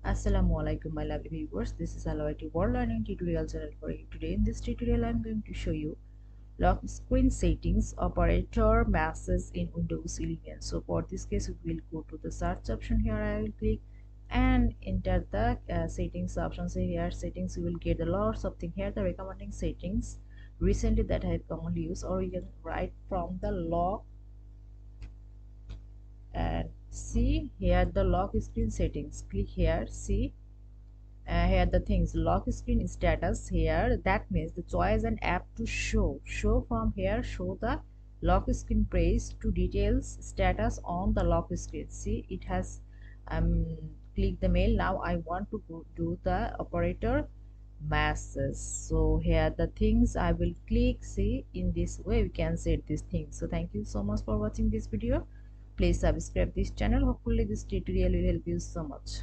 Assalamualaikum my lovely viewers, this is Alawati World Learning tutorial channel for you. Today in this tutorial I am going to show you lock screen settings operator masses in Windows 11. So for this case we will go to the search option. Here I will click and enter the settings option. So here settings, you will get a lots of things here, the recommending settings recently that I have commonly used, or you can write from the lock and see here the lock screen settings. Click here, see here the things lock screen status. Here that means the choice and app to show from here, show the lock screen page to details status on the lock screen. See, it has click the mail. Now I want to go do the operator masses. So here the things I will click. See, in this way we can set these things. So thank you so much for watching this video. Please subscribe this channel. Hopefully this tutorial will help you so much.